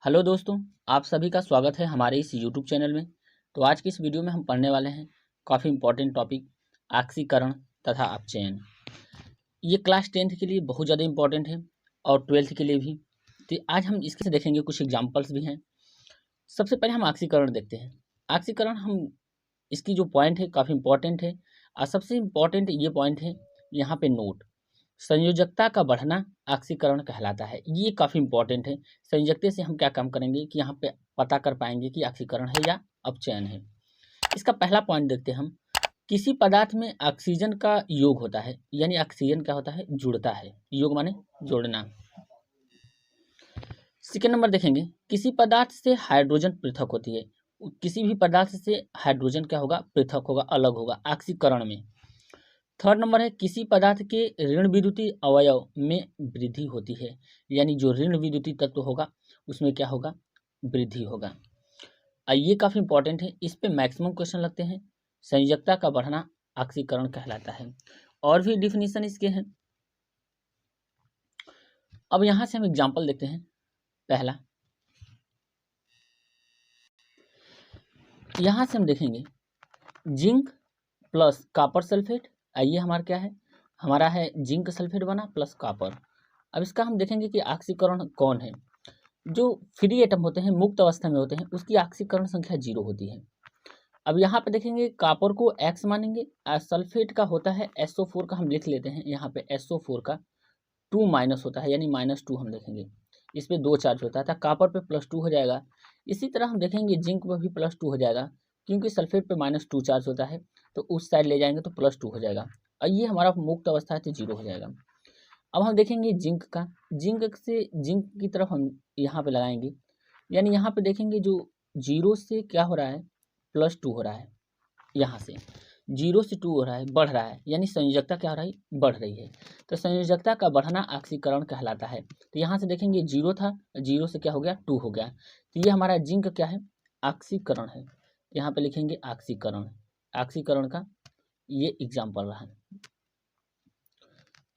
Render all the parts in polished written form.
Hello दोस्तों, आप सभी का स्वागत है हमारे इस यूट्यूब चैनल में। तो आज की इस वीडियो में हम पढ़ने वाले हैं काफ़ी इंपॉर्टेंट टॉपिक ऑक्सीकरण तथा अपचयन। ये क्लास 10th के लिए बहुत ज़्यादा इंपॉर्टेंट है और 12th के लिए भी। तो आज हम इसके से देखेंगे, कुछ एग्जाम्पल्स भी हैं। सबसे पहले हम ऑक्सीकरण देखते हैं। ऑक्सीकरण हम इसकी जो पॉइंट है काफ़ी इंपॉर्टेंट है और सबसे इम्पॉर्टेंट ये पॉइंट है यहाँ पे नोट। संयोजकता का बढ़ना ऑक्सीकरण कहलाता है। ये काफ़ी इंपॉर्टेंट है। संयोजकता से हम क्या काम करेंगे कि यहाँ पे पता कर पाएंगे कि ऑक्सीकरण है या अपचयन है। इसका पहला पॉइंट देखते हैं हम। किसी पदार्थ में ऑक्सीजन का योग होता है, यानी ऑक्सीजन क्या होता है, जुड़ता है। योग माने जोड़ना। सेकेंड नंबर देखेंगे, किसी पदार्थ से हाइड्रोजन पृथक होती है। किसी भी पदार्थ से हाइड्रोजन क्या होगा, पृथक होगा, अलग होगा ऑक्सीकरण में। थर्ड नंबर है, किसी पदार्थ के ऋण विद्युतीय अवयव में वृद्धि होती है, यानी जो ऋण विद्युतीय तत्व होगा उसमें क्या होगा, वृद्धि होगा। ये काफ़ी इंपॉर्टेंट है, इस पे मैक्सिमम क्वेश्चन लगते हैं। संयोजकता का बढ़ना ऑक्सीकरण कहलाता है। और भी डिफिनीशन इसके हैं। अब यहाँ से हम एग्जाम्पल देखते हैं। पहला, यहाँ से हम देखेंगे जिंक प्लस कॉपर सल्फेट। ये हमारा क्या है, हमारा है जिंक सल्फेट बना प्लस कॉपर। अब इसका हम देखेंगे कि ऑक्सीकरण कौन है। जो फ्री एटम होते हैं, मुक्त अवस्था में होते हैं, उसकी ऑक्सीकरण संख्या 0 होती है। अब यहाँ पे देखेंगे कॉपर को X मानेंगे और सल्फेट का होता है SO4 का हम लिख लेते हैं। यहाँ पे SO4 का 2 माइनस होता है, यानी -2 हम देखेंगे। इस पे 2 चार्ज होता है तो कॉपर पे +2 हो जाएगा। इसी तरह हम देखेंगे जिंक पे भी +2 हो जाएगा, क्योंकि सल्फेट पे -2 चार्ज होता है तो उस साइड ले जाएंगे तो +2 हो जाएगा। और ये हमारा मुक्त अवस्था है तो 0 हो जाएगा। अब हम देखेंगे जिंक का। जिंक से जिंक की तरफ हम यहाँ पे लगाएंगे, यानी यहाँ पे देखेंगे जो 0 से क्या हो रहा है, +2 हो रहा है। यहाँ से 0 से 2 हो रहा है, बढ़ रहा है, यानी संयोजकता क्या हो रही है, बढ़ रही है। तो संयोजकता का बढ़ना ऑक्सीकरण कहलाता है। तो यहाँ से देखेंगे 0 था, 0 से क्या हो गया, 2 हो गया। तो ये हमारा जिंक क्या है, ऑक्सीकरण है। यहाँ पे लिखेंगे ऑक्सीकरण। ऑक्सीकरण का ये एग्जाम्पल रहा।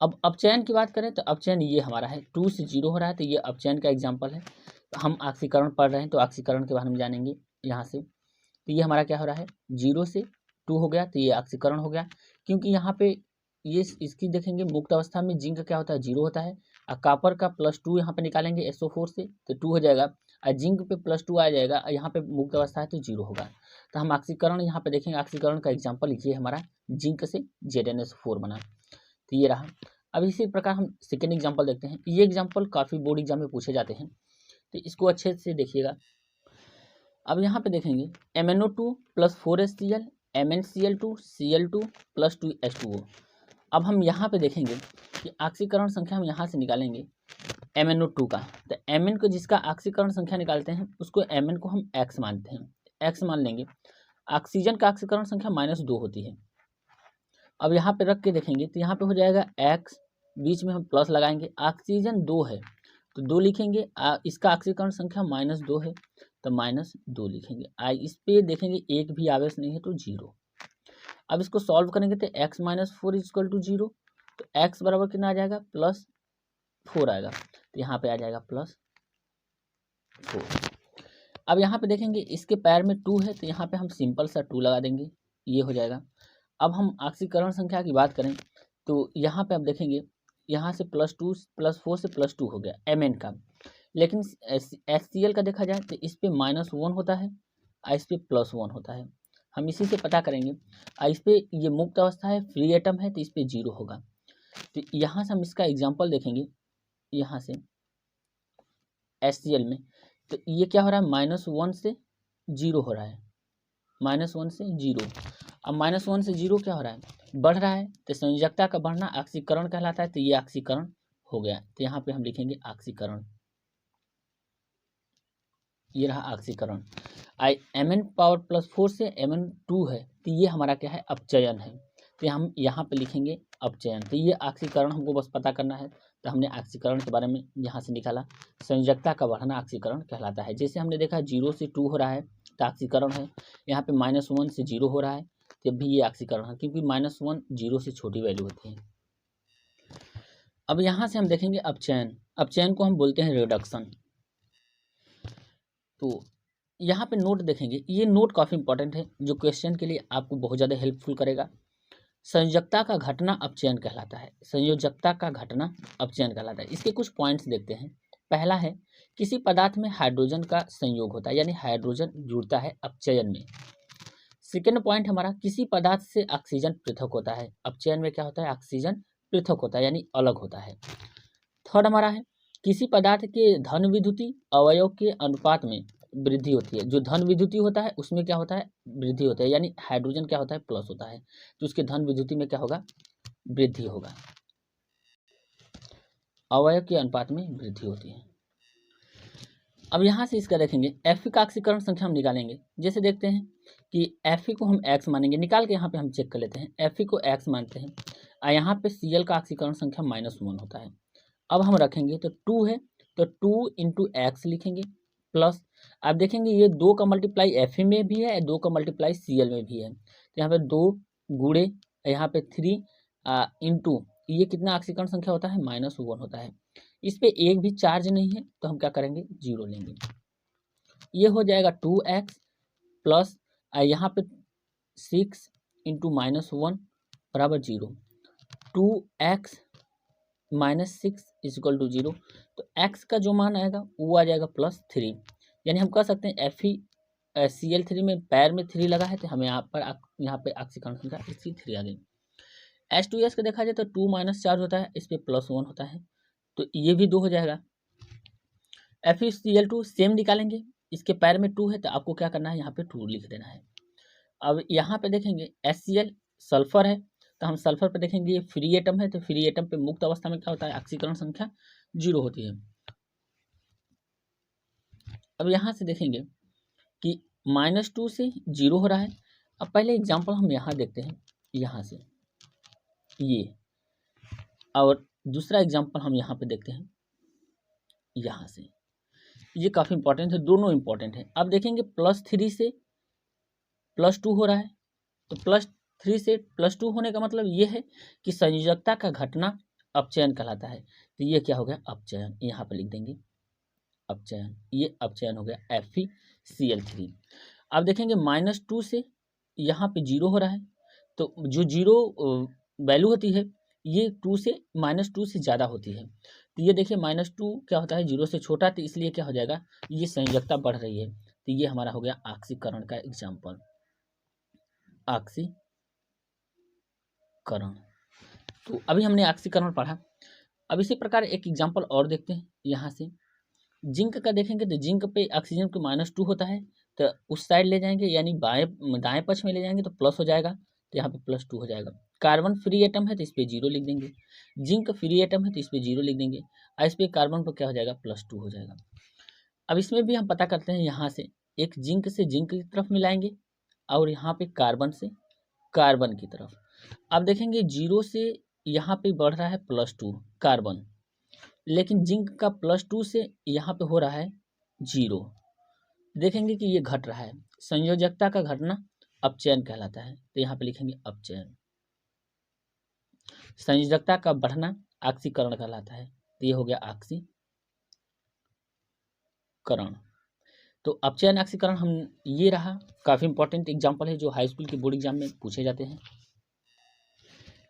अब अपचयन की बात करें तो अपचयन ये हमारा है 2 से 0 हो रहा है, तो ये अपचयन का एग्जाम्पल है। तो हम ऑक्सीकरण पढ़ रहे हैं तो ऑक्सीकरण के बारे में जानेंगे यहाँ से। तो ये हमारा क्या हो रहा है, 0 से 2 हो गया तो ये ऑक्सीकरण हो गया। क्योंकि यहाँ पे ये इसकी देखेंगे मुक्त अवस्था में जिंक क्या होता है, 0 होता है। और कॉपर का +2 यहाँ पे निकालेंगे SO4 से तो 2 हो जाएगा। और जिंक पे +2 आ जाएगा, यहाँ पे मुक्त अवस्था है तो 0 होगा। तो हम ऑक्सीकरण यहाँ पे देखेंगे, ऑक्सीकरण का एग्जाम्पल ये हमारा जिंक से ZnSO4 बना। तो ये रहा। अब इसी प्रकार हम सेकेंड एग्जाम्पल देखते हैं। ये एग्जाम्पल काफ़ी बोर्ड एग्जाम में पूछे जाते हैं, तो इसको अच्छे से देखिएगा। अब यहाँ पे देखेंगे MnO2 + 4HCl, MnCl2, Cl2 + 2H2O। अब हम यहाँ पे देखेंगे कि ऑक्सीकरण संख्या हम यहाँ से निकालेंगे MnO2 का। तो Mn को जिसका ऑक्सीकरण संख्या निकालते हैं उसको Mn को हम X मानते हैं, X मान लेंगे। ऑक्सीजन का ऑक्सीकरण संख्या -2 होती है। अब यहाँ पे रख के देखेंगे तो यहाँ पे हो जाएगा X, बीच में हम प्लस लगाएंगे। ऑक्सीजन 2 है तो 2 लिखेंगे। इसका ऑक्सीकरण संख्या -2 है तो -2 लिखेंगे। इस पे देखेंगे एक भी आवेश नहीं है तो 0। अब इसको सॉल्व करेंगे तो x - 4 = 0। तो x बराबर कितना आ जाएगा, +4 आएगा। तो यहाँ पे आ जाएगा +4। अब यहाँ पे देखेंगे इसके पैर में 2 है तो यहाँ पे हम सिंपल सा 2 लगा देंगे, ये हो जाएगा। अब हम ऑक्सीकरण संख्या की बात करें तो यहाँ पे आप देखेंगे, यहाँ से +2 +4 से +2 हो गया Mn का। लेकिन HCl का देखा जाए तो इस पे -1 होता है और इस पे +1 होता है। हम इसी से पता करेंगे। इस पे ये मुक्त अवस्था है, फ्री एटम है तो इस पे 0 होगा। तो यहाँ से हम इसका एग्जाम्पल देखेंगे। यहाँ से HCl में तो ये क्या हो रहा है, -1 से 0 हो रहा है, -1 से 0। अब -1 से 0 क्या हो रहा है, बढ़ रहा है। तो संयोजकता का बढ़ना ऑक्सीकरण कहलाता है। तो ये ऑक्सीकरण हो गया। तो यहाँ पे हम लिखेंगे ऑक्सीकरण। ये रहा ऑक्सीकरण। Mn⁻+4 से Mn2 है तो ये हमारा क्या है, अपचयन है। तो हम यहाँ पे लिखेंगे अपचयन। तो ये ऑक्सीकरण हमको बस पता करना है। तो हमने ऑक्सीकरण के बारे में यहाँ से निकाला। संयोजकता का बढ़ना ऑक्सीकरण कहलाता है। जैसे हमने देखा 0 से 2 हो रहा है तो ऑक्सीकरण है। यहाँ पे -1 से 0 हो रहा है तब भी ये ऑक्सीकरण है, क्योंकि -1 0 से छोटी वैल्यू होती है। अब यहाँ से हम देखेंगे अपचयन। अपचयन को हम बोलते हैं रिडक्शन। तो यहाँ पे नोट देखेंगे, ये नोट काफ़ी इंपॉर्टेंट है जो क्वेश्चन के लिए आपको बहुत ज़्यादा हेल्पफुल करेगा। संयोजकता का घटना अपचयन कहलाता है। संयोजकता का घटना अपचयन कहलाता है। इसके कुछ पॉइंट्स देखते हैं। पहला है, किसी पदार्थ में हाइड्रोजन का संयोग होता है, यानी हाइड्रोजन जुड़ता है अपचयन में। सेकेंड पॉइंट हमारा, किसी पदार्थ से ऑक्सीजन पृथक होता है। अपचयन में क्या होता है, ऑक्सीजन पृथक होता है यानी अलग होता है। थर्ड हमारा है, किसी पदार्थ के धन विद्युतीय अवयव के अनुपात में वृद्धि होती है। जो धन विद्युतीय होता है उसमें क्या होता है, वृद्धि होता है, यानी हाइड्रोजन क्या होता है, प्लस होता है, तो उसके धन विद्युतीय में क्या होगा, वृद्धि होगा। अवयव के अनुपात में वृद्धि होती है। अब यहाँ से इसका देखेंगे, Fe का ऑक्सीकरण संख्या हम निकालेंगे। जैसे देखते हैं कि Fe को हम x मानेंगे, निकाल के यहाँ पे हम चेक कर लेते हैं। Fe को x मानते हैं और यहाँ पे Cl का ऑक्सीकरण संख्या -1 होता है। अब हम रखेंगे तो 2 है, तो 2 इंटू एक्स लिखेंगे प्लस, आप देखेंगे ये 2 का मल्टीप्लाई Fe में भी है, 2 का मल्टीप्लाई Cl में भी है, तो यहाँ पे 2 गुणे यहाँ पे 3 इंटू ये कितना ऑक्सीकरण संख्या होता है, -1 होता है। इस पे एक भी चार्ज नहीं है तो हम क्या करेंगे, 0 लेंगे। ये हो जाएगा 2x प्लस यहाँ पे 6 इंटू -1 बराबर 0। 2x -6 equal to 0। तो x का जो मान आएगा वो आ जाएगा +3, यानी हम कह सकते हैं FeCl3 में पैर में 3 लगा है, तो हमें यहाँ पे ऑक्सीकरण संख्या इसकी 3 आ गई। H2S का देखा जाए तो 2 माइनस चार्ज होता है, इस पे +1 होता है, तो ये भी 2 हो जाएगा। FeCl2 सेम निकालेंगे, इसके पैर में 2 है तो आपको क्या करना है, यहाँ पे 2 लिख देना है। अब यहाँ पे देखेंगे HCl सल्फर है, तो हम सल्फर पे देखेंगे ये फ्री एटम है, तो फ्री एटम पे मुक्त अवस्था में क्या होता है, ऑक्सीकरण संख्या 0 होती है। अब यहाँ से देखेंगे कि -2 से 0 हो रहा है। अब पहले एग्जांपल हम यहाँ देखते हैं, यहाँ से ये, और दूसरा एग्जांपल हम यहाँ पे देखते हैं यहाँ से। ये काफ़ी इंपॉर्टेंट है, दोनों इंपॉर्टेंट है। अब देखेंगे +3 से +2 हो रहा है, तो +3 से +2 होने का मतलब ये है कि संयोजकता का घटना अपचयन कहलाता है। तो ये क्या हो गया, अपचयन, यहाँ पे लिख देंगे अपचयन, ये अपचयन हो गया FeCl3। अब देखेंगे -2 से यहाँ पे 0 हो रहा है, तो जो 0 वैल्यू होती है ये -2 से ज़्यादा होती है। तो ये देखिए -2 क्या होता है, 0 से छोटा, तो इसलिए क्या हो जाएगा, ये संयोजकता बढ़ रही है, तो ये हमारा हो गया ऑक्सीकरण का एग्जाम्पल, ऑक्सीकरण। तो अभी हमने ऑक्सीकरण पढ़ा। अब इसी प्रकार एक एग्जाम्पल और देखते हैं यहाँ से। जिंक का देखेंगे तो जिंक पे ऑक्सीजन को -2 होता है, तो उस साइड ले जाएंगे, यानी दाएं पक्ष में ले जाएंगे तो प्लस हो जाएगा, तो यहाँ पे +2 हो जाएगा। कार्बन फ्री एटम है तो इस पर 0 लिख देंगे, जिंक फ्री एटम है तो इस पर 0 लिख देंगे, और इस पर कार्बन पर क्या हो जाएगा, +2 हो जाएगा। अब इसमें भी हम पता करते हैं, यहाँ से एक जिंक से जिंक की तरफ मिलाएंगे और यहाँ पे कार्बन से कार्बन की तरफ। अब देखेंगे 0 से यहाँ पे बढ़ रहा है +2 कार्बन, लेकिन जिंक का +2 से यहाँ पे हो रहा है 0। देखेंगे कि ये घट रहा है, संयोजकता का घटना अपचयन कहलाता है, तो यहाँ पे लिखेंगे अपचयन। संयोजकता का बढ़ना ऑक्सीकरण कहलाता है, तो ये हो गया ऑक्सीकरण। तो अपचयन ऑक्सीकरण हम ये रहा, काफ़ी इंपॉर्टेंट एग्जाम्पल है जो हाई स्कूल के बोर्ड एग्जाम में पूछे जाते हैं।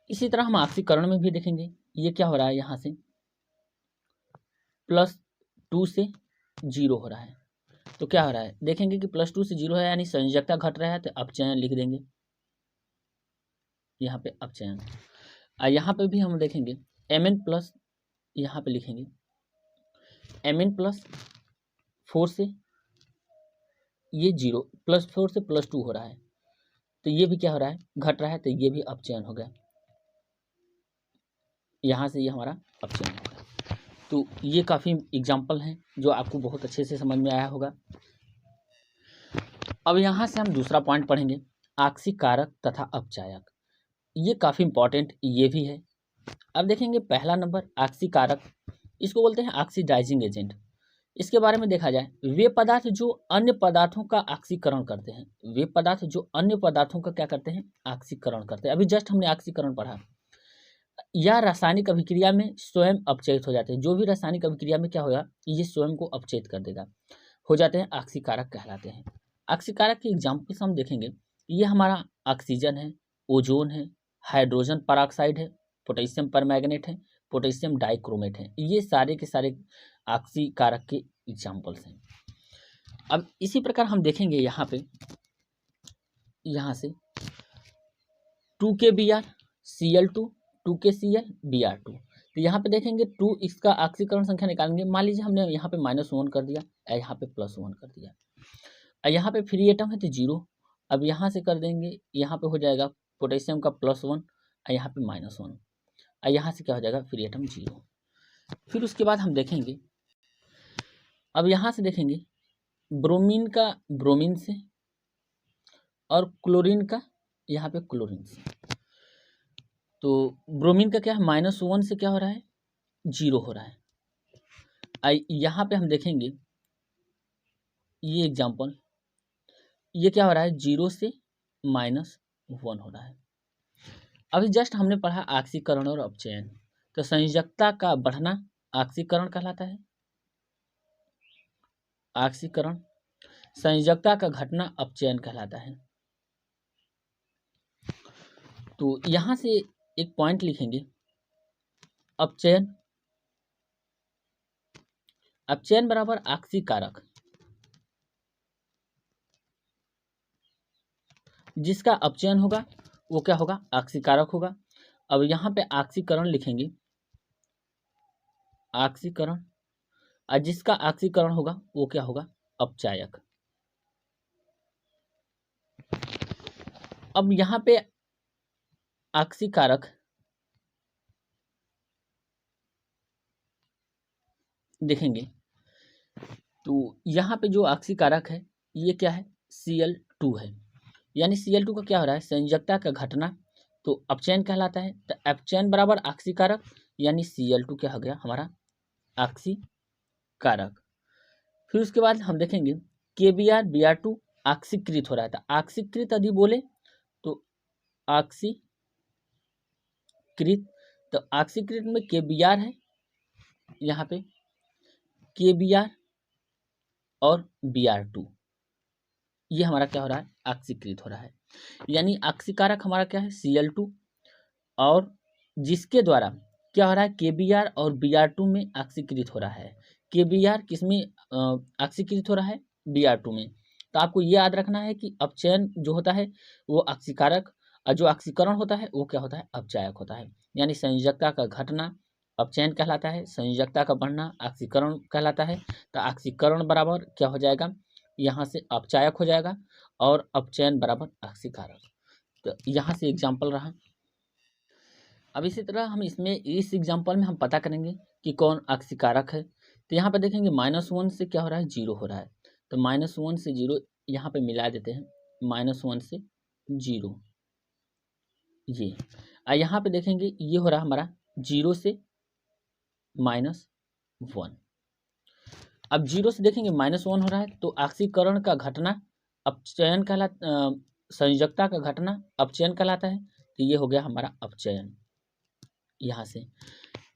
इसी तरह हम ऑक्सीकरण में भी देखेंगे, ये क्या हो रहा है, यहाँ से +2 से 0 हो रहा है, तो क्या हो रहा है, देखेंगे कि +2 से 0 है, यानी संयोजकता घट रहा है, तो अपचयन लिख देंगे, यहाँ पे अपचयन। यहाँ पे भी हम देखेंगे Mn+, यहाँ पे लिखेंगे Mn+4 से ये 0, +4 से +2 हो रहा है, तो ये भी क्या हो रहा है, घट रहा है, तो ये भी अपचयन हो गया, यहाँ से ये हमारा अपचयन हो गया। तो ये काफ़ी एग्जाम्पल हैं जो आपको बहुत अच्छे से समझ में आया होगा। अब यहाँ से हम दूसरा पॉइंट पढ़ेंगे, ऑक्सीकारक तथा अपचायक। ये काफ़ी इंपॉर्टेंट ये भी है। अब देखेंगे पहला नंबर ऑक्सीकारक, इसको बोलते हैं ऑक्सीडाइजिंग एजेंट। इसके बारे में देखा जाए, वे पदार्थ जो अन्य पदार्थों का ऑक्सीकरण करते हैं, वे पदार्थ जो अन्य पदार्थों का क्या करते हैं, ऑक्सीकरण करते हैं। अभी जस्ट हमने ऑक्सीकरण पढ़ा। या रासायनिक अभिक्रिया में स्वयं अपचयित हो जाते हैं, जो भी रासायनिक अभिक्रिया में क्या होगा, ये स्वयं को अपचयित कर देगा। हो जाते हैं ऑक्सीकारक कहलाते हैं। ऑक्सीकारक के एग्जाम्पल्स हम देखेंगे, ये हमारा ऑक्सीजन है, ओजोन है, हाइड्रोजन परऑक्साइड है, पोटेशियम परमैंगनेट है, पोटेशियम डाइक्रोमेट है, ये सारे के सारे ऑक्सीकारक के एग्जाम्पल्स हैं। अब इसी प्रकार हम देखेंगे यहाँ पे, यहाँ से 2KBr Cl2 2KCl Br2, तो यहाँ पे देखेंगे 2 इसका ऑक्सीकरण संख्या निकालेंगे। मान लीजिए हमने यहाँ पे -1 कर दिया और यहाँ पे +1 कर दिया, और यहाँ पे फ्री एटम है तो 0। अब यहाँ से कर देंगे, यहाँ पे हो जाएगा पोटेशियम का +1 और यहाँ पे -1, और यहाँ से क्या हो जाएगा फ्री एटम 0। फिर उसके बाद हम देखेंगे, अब यहाँ से देखेंगे ब्रोमीन का ब्रोमीन से और क्लोरीन का यहाँ पे क्लोरीन से, तो ब्रोमीन का क्या है -1 से क्या हो रहा है 0 हो रहा है। यहाँ पे हम देखेंगे ये एग्जाम्पल, ये क्या हो रहा है 0 से -1 हो रहा है। अभी जस्ट हमने पढ़ा ऑक्सीकरण और अपचयन, तो संयोजकता का बढ़ना ऑक्सीकरण कहलाता है, ऑक्सीकरण। संयोजकता का घटना अपचयन कहलाता है। तो यहाँ से एक पॉइंट लिखेंगे, अपचयन, अपचयन बराबर ऑक्सीकारक, जिसका अपचयन होगा वो क्या होगा ऑक्सीकारक होगा। अब यहाँ पे ऑक्सीकरण लिखेंगे, ऑक्सीकरण, और जिसका ऑक्सीकरण होगा वो क्या होगा अपचायक। अब यहाँ पे ऑक्सीकारक देखेंगे, तो यहाँ पे जो ऑक्सीकारक है ये क्या है Cl2 है, यानी Cl2 का क्या हो रहा है संयोजकता का घटना, तो अपचयन कहलाता है। तो अपचयन बराबर ऑक्सीकारक, यानी Cl2 क्या हो गया हमारा ऑक्सीकारक। फिर उसके बाद हम देखेंगे KBr Br2 ऑक्सीकृत हो रहा था, ऑक्सीकृत यदि बोले तो ऑक्सीकृत, तो ऑक्सीकृत में KBr है, यहाँ पे KBr और Br2, ये हमारा क्या हो रहा है ऑक्सीकृत हो रहा है, यानी ऑक्सीकारक हमारा क्या है Cl2, और जिसके द्वारा क्या हो रहा है KBr और Br2 में ऑक्सीकृत हो रहा है। KBr किसमें ऑक्सीकृत हो रहा है Br2 में। तो आपको ये याद रखना है कि अपचयन जो होता है वो ऑक्सीकारक, और जो ऑक्सीकरण होता है वो क्या होता है अपचायक होता है। यानी संयोजकता का घटना अपचयन कहलाता है, संयोजकता का बढ़ना ऑक्सीकरण कहलाता है। तो ऑक्सीकरण बराबर क्या हो जाएगा यहाँ से अपचायक हो जाएगा, और अपचयन बराबर ऑक्सीकारक। तो यहाँ से एग्जाम्पल रहा। अब इसी तरह हम इसमें इस एग्जाम्पल में हम पता करेंगे कि कौन ऑक्सीकारक है। तो यहाँ पर देखेंगे -1 से क्या हो रहा है 0 हो रहा है, तो -1 से 0 यहाँ पे मिला देते हैं, -1 से 0 ये, और यहाँ पे देखेंगे ये हो रहा है हमारा 0 से -1। अब 0 से देखेंगे -1 हो रहा है, तो ऑक्सीकरण का घटना अपचयन कहलाता, संयोजकता का घटना अपचयन कहलाता है। तो ये हो गया हमारा अपचयन यहाँ से।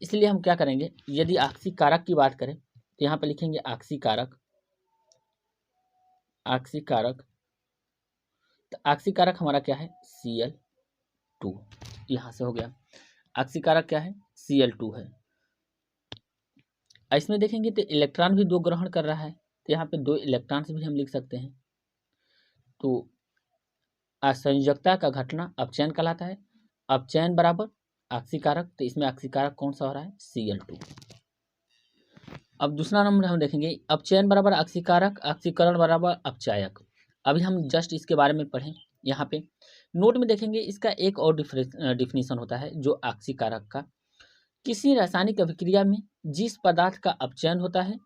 इसलिए हम क्या करेंगे, यदि ऑक्सीकारक की बात करें तो यहाँ पे लिखेंगे ऑक्सीकारक, ऑक्सीकारक, तो ऑक्सीकारक हमारा क्या है Cl2, यहाँ से हो गया। ऑक्सीकारक क्या है Cl2 है। इसमें देखेंगे तो इलेक्ट्रॉन भी 2 ग्रहण कर रहा है, तो यहाँ पे 2 इलेक्ट्रॉन भी हम लिख सकते हैं। तो संयोजकता का घटना अपचयन कहलाता है, अपचयन बराबर ऑक्सीकारक, तो इसमें ऑक्सीकारक कौन सा हो रहा है Cl2। अब दूसरा नंबर हम देखेंगे अपचयन बराबर ऑक्सीकारक, ऑक्सीकरण बराबर अपचायक। अभी हम जस्ट इसके बारे में पढ़ें। यहाँ पे नोट में देखेंगे इसका एक और डिफिनीशन होता है जो ऑक्सीकारक का, किसी रासायनिक अभिक्रिया में जिस पदार्थ का अपचयन होता है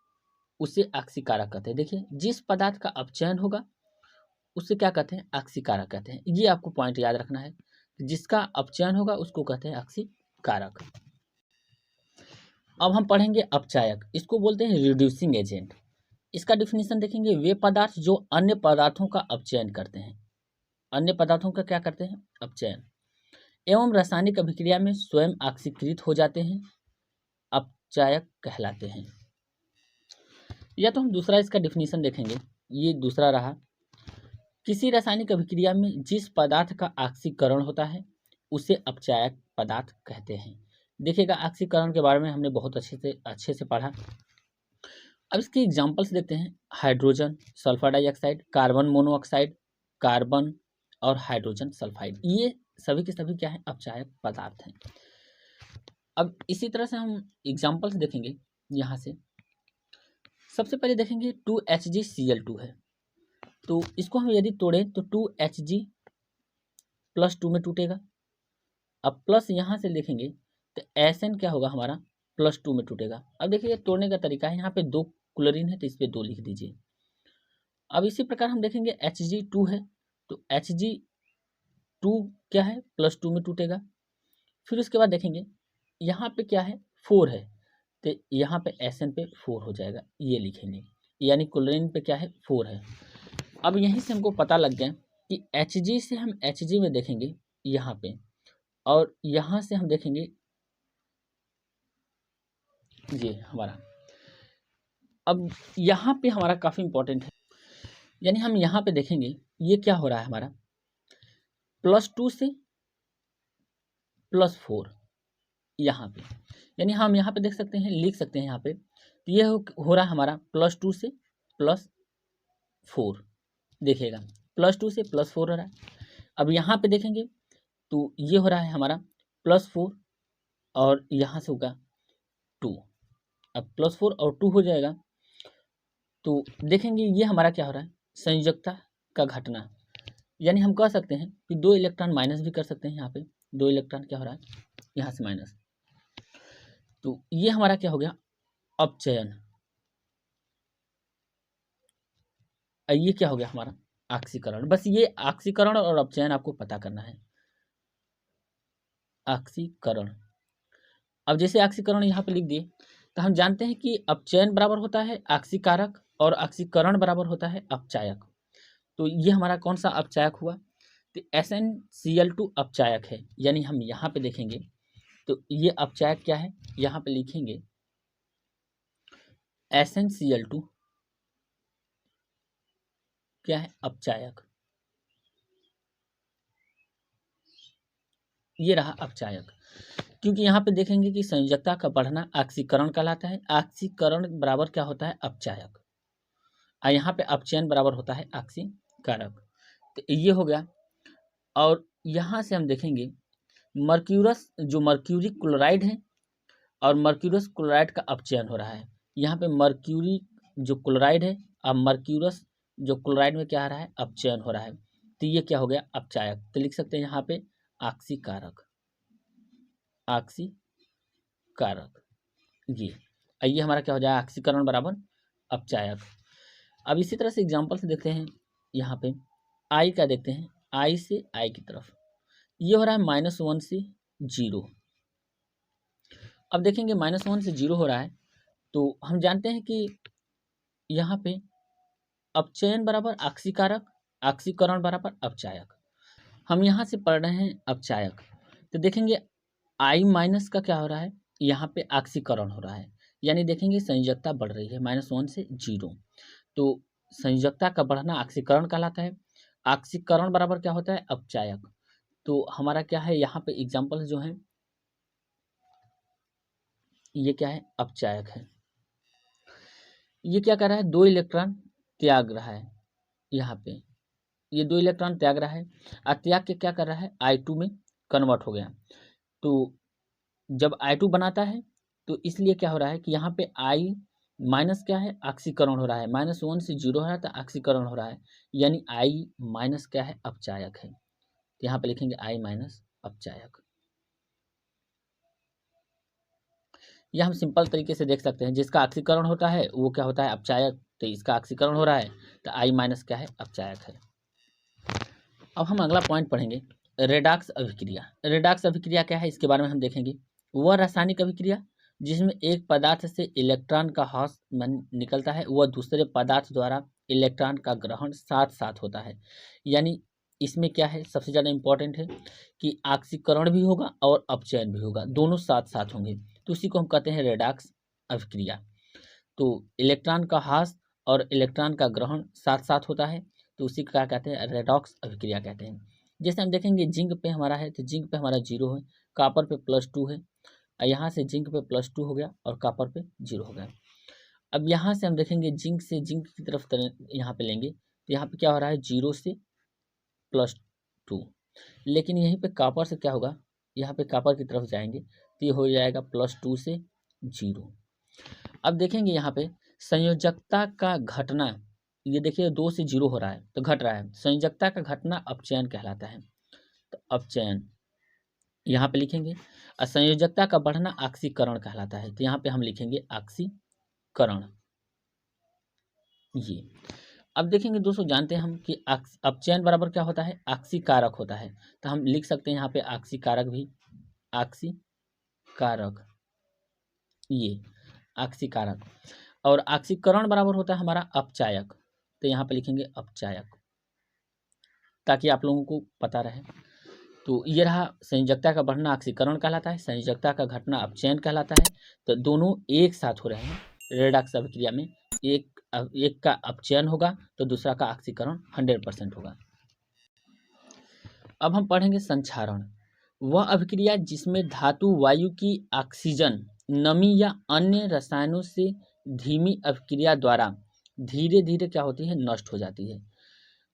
उसे ऑक्सीकारक कहते हैं। देखिए जिस पदार्थ का अपचयन होगा उससे क्या कहते हैं ऑक्सीकारक कहते हैं। ये आपको पॉइंट याद रखना है, जिसका अपचयन होगा उसको कहते हैं ऑक्सीकारक। अब हम पढ़ेंगे अपचायक, इसको बोलते हैं रिड्यूसिंग एजेंट। इसका डिफिनीशन देखेंगे वे पदार्थ जो अन्य पदार्थों का अपचयन करते हैं, अन्य पदार्थों का क्या करते हैं अपचयन, एवं रासायनिक अभिक्रिया में स्वयं ऑक्सीकृत हो जाते हैं, अपचायक कहलाते हैं। या तो हम दूसरा इसका डिफिनीशन देखेंगे। ये दूसरा रहा, किसी रासायनिक अभिक्रिया में जिस पदार्थ का ऑक्सीकरण होता है उसे अपचायक पदार्थ कहते हैं। देखिएगा ऑक्सीकरण के बारे में हमने बहुत अच्छे से पढ़ा। अब इसके एग्जांपल्स देखते हैं। Hydrogen, sulphur dioxide, carbon monoxide, carbon और हाइड्रोजन सल्फाइड, ये सभी के सभी क्या है, अपचायक पदार्थ हैं। अब इसी तरह से हम एग्जांपल्स देखेंगे। यहाँ से सबसे पहले देखेंगे 2HgCl2 है, तो इसको हम यदि तोड़ें तो 2Hg प्लस 2 में टूटेगा। अब प्लस यहाँ से देखेंगे तो Sn क्या होगा हमारा, प्लस 2 में टूटेगा। अब देखिए तोड़ने का तरीका है, यहाँ पे 2 क्लोरीन है तो इस पर 2 लिख दीजिए। अब इसी प्रकार हम देखेंगे Hg2 है, तो Hg2 क्या है, प्लस 2 में टूटेगा। फिर उसके बाद देखेंगे यहाँ पे क्या है, 4 है, तो यहाँ पे Sn पे 4 हो जाएगा, ये लिखेंगे, यानी क्लोरीन पे क्या है, 4 है। अब यहीं से हमको पता लग गया कि Hg से हम Hg में देखेंगे यहाँ पे, और यहाँ से हम देखेंगे ये हमारा। अब यहाँ पे हमारा काफ़ी इंपॉर्टेंट है, यानी हम यहाँ पे देखेंगे ये क्या हो रहा है हमारा, +2 से +4 यहाँ पे, यानी हम यहाँ पे देख सकते हैं, लिख सकते हैं यहाँ पे, तो ये हो रहा है हमारा +2 से +4। देखिएगा +2 से +4 हो रहा है। अब यहाँ पे देखेंगे तो ये हो रहा है हमारा +4 और यहाँ से होगा 2। अब +4 और 2 हो जाएगा, तो देखेंगे ये हमारा क्या हो रहा है, संयोजकता का घटना, यानी हम कह सकते हैं कि 2 इलेक्ट्रॉन माइनस भी कर सकते हैं। यहाँ पे 2 इलेक्ट्रॉन क्या हो रहा है, यहाँ से माइनस, तो ये हमारा क्या हो गया, अपचयन। ये क्या हो गया हमारा, ऑक्सीकरण। बस ये ऑक्सीकरण और अपचयन आपको पता करना है। ऑक्सीकरण, अब जैसे ऑक्सीकरण यहाँ पे लिख दिए, तो हम जानते हैं कि अपचयन बराबर होता है ऑक्सीकारक और ऑक्सीकरण बराबर होता है अपचायक। तो ये हमारा कौन सा अपचायक हुआ, तो SnCl2 अपचायक है, यानी हम यहाँ पे देखेंगे तो ये अपचायक क्या है, यहाँ पे लिखेंगे SnCl2 क्या है, अपचायक। ये रहा अपचायक, क्योंकि यहाँ पे देखेंगे कि संयोजकता का बढ़ना ऑक्सीकरण कहलाता है। ऑक्सीकरण बराबर क्या होता है, अपचायक, और यहाँ पे अपचयन बराबर होता है ऑक्सीकारक। तो ये हो गया। और यहाँ से हम देखेंगे मर्क्यूरस, जो मर्क्यूरी क्लोराइड है, और मर्क्यूरस क्लोराइड का अपचयन हो रहा है। यहाँ पे मर्क्यूरी जो क्लोराइड है, अब मर्क्यूरस जो क्लोराइड में क्या आ रहा है, अपचयन हो रहा है, तो ये क्या हो गया, अपचायक। तो लिख सकते हैं यहाँ पे ऑक्सीकारक, ऑक्सीकारक। ये हमारा क्या हो जाएगा, ऑक्सीकरण बराबर अपचायक। अब इसी तरह से एग्जाम्पल से देखते हैं। यहाँ पे आई का देखते हैं, आई से आई की तरफ ये हो रहा है -1 से 0। अब देखेंगे -1 से 0 हो रहा है, तो हम जानते हैं कि यहाँ पे अपचयन बराबर ऑक्सीकारक, ऑक्सीकरण बराबर अपचायक। हम यहाँ से पढ़ रहे हैं अपचायक, तो देखेंगे I- का क्या हो रहा है, यहाँ पे ऑक्सीकरण हो रहा है, यानी देखेंगे संयोजकता बढ़ रही है -1 से 0। तो संयोजकता का बढ़ना ऑक्सीकरण कहलाता है। ऑक्सीकरण बराबर क्या होता है, अपचायक। तो हमारा क्या है, यहाँ पे एग्जाम्पल जो है ये क्या है, अपचायक है। ये क्या कर रहा है, 2 इलेक्ट्रॉन त्याग रहा है, यहाँ पे ये 2 इलेक्ट्रॉन त्याग रहा है, और त्याग के क्या कर रहा है, I2 में कन्वर्ट हो गया। तो जब I2 बनाता है तो इसलिए क्या हो रहा है कि यहाँ पे I- क्या है, ऑक्सीकरण हो रहा है, -1 से 0 हो रहा है तो ऑक्सीकरण हो रहा है, यानी I- क्या है, अपचायक है। तो यहाँ पे लिखेंगे I- अपचायक। यह हम सिंपल तरीके से देख सकते हैं, जिसका ऑक्सीकरण होता है वो क्या होता है, अपचायक। तो इसका ऑक्सीकरण हो रहा है तो I- क्या है, अपचायक है। अब हम अगला पॉइंट पढ़ेंगे, रेडॉक्स अभिक्रिया। रेडॉक्स अभिक्रिया क्या है, इसके बारे में हम देखेंगे। वह रासायनिक अभिक्रिया जिसमें एक पदार्थ से इलेक्ट्रॉन का ह्रास निकलता है, वह दूसरे पदार्थ द्वारा इलेक्ट्रॉन का ग्रहण साथ साथ होता है। यानी इसमें क्या है, सबसे ज़्यादा इम्पोर्टेंट है कि ऑक्सीकरण भी होगा और अपचयन भी होगा, दोनों साथ साथ होंगे, तो उसी को हम कहते हैं रेडॉक्स अभिक्रिया। तो इलेक्ट्रॉन का ह्रास और इलेक्ट्रॉन का ग्रहण साथ साथ होता है, तो उसी को क्या कहते हैं, रेडॉक्स अभिक्रिया कहते हैं। जैसे हम देखेंगे जिंक पे हमारा है, तो जिंक पे हमारा 0 है, कॉपर पे +2 है, यहाँ से जिंक पे +2 हो गया और कॉपर पे 0 हो गया। अब यहाँ से हम देखेंगे जिंक से जिंक की तरफ यहाँ पे लेंगे, तो यहाँ पे क्या हो रहा है, 0 से +2, लेकिन यहीं पे कॉपर से क्या होगा, यहाँ पे कॉपर की तरफ जाएंगे तो ये हो जाएगा +2 से 0। अब देखेंगे यहाँ पे संयोजकता का घटना, ये देखिए 2 से 0 हो रहा है तो घट रहा है, संयोजकता का घटना अपचयन कहलाता है। तो अपचयन यहाँ पे लिखेंगे, और संयोजकता का बढ़ना ऑक्सीकरण कहलाता है, तो यहाँ पे हम लिखेंगे ऑक्सीकरण। ये अब देखेंगे दोस्तों, जानते हैं हम कि अपचयन बराबर क्या होता है, ऑक्सीकारक होता है, तो हम लिख सकते हैं यहाँ पे ऑक्सीकारक भी, ऑक्सीकारक, ये ऑक्सीकारक। और ऑक्सीकरण बराबर होता है हमारा अपचायक, तो यहाँ पे लिखेंगे अपचायक, ताकि आप लोगों को पता रहे। तो ये रहा, संयोजकता का बढ़ना ऑक्सीकरण कहलाता है, संयोजकता का घटना अपचयन कहलाता है। तो दोनों एक साथ हो रहे हैं रेडॉक्स अभिक्रिया में, एक का अपचयन होगा तो दूसरा का ऑक्सीकरण 100% होगा। अब हम पढ़ेंगे संक्षारण, वह अभिक्रिया जिसमें धातु वायु की ऑक्सीजन, नमी या अन्य रसायनों से धीमी अभिक्रिया द्वारा धीरे धीरे क्या होती है, नष्ट हो जाती है,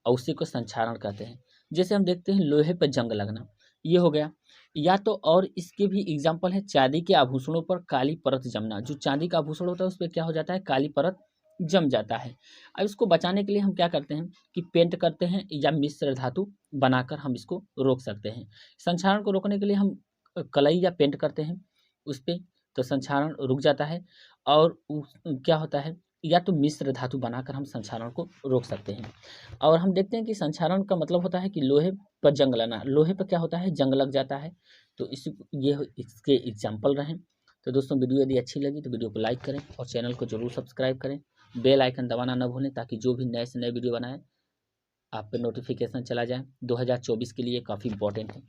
और उसी को संक्षारण कहते हैं। जैसे हम देखते हैं लोहे पर जंग लगना, ये हो गया, या तो और इसके भी एग्जाम्पल है चांदी के आभूषणों पर काली परत जमना, जो चांदी का आभूषण होता है उस पर क्या हो जाता है, काली परत जम जाता है। अब इसको बचाने के लिए हम क्या करते हैं कि पेंट करते हैं या मिश्र धातु बनाकर हम इसको रोक सकते हैं। संक्षारण को रोकने के लिए हम कलई या पेंट करते हैं उस पर, तो संक्षारण रुक जाता है। और क्या होता है, या तो मिश्र धातु बनाकर हम संक्षारण को रोक सकते हैं। और हम देखते हैं कि संक्षारण का मतलब होता है कि लोहे पर जंग लगना, लोहे पर क्या होता है, जंग लग जाता है। तो ये इसके एग्जाम्पल रहें। तो दोस्तों वीडियो यदि अच्छी लगी तो वीडियो को लाइक करें और चैनल को जरूर सब्सक्राइब करें, बेल आइकन दबाना न भूलें, ताकि जो भी नए से नए वीडियो बनाएं आप पे नोटिफिकेशन चला जाए। 2024 के लिए काफ़ी इंपॉर्टेंट है।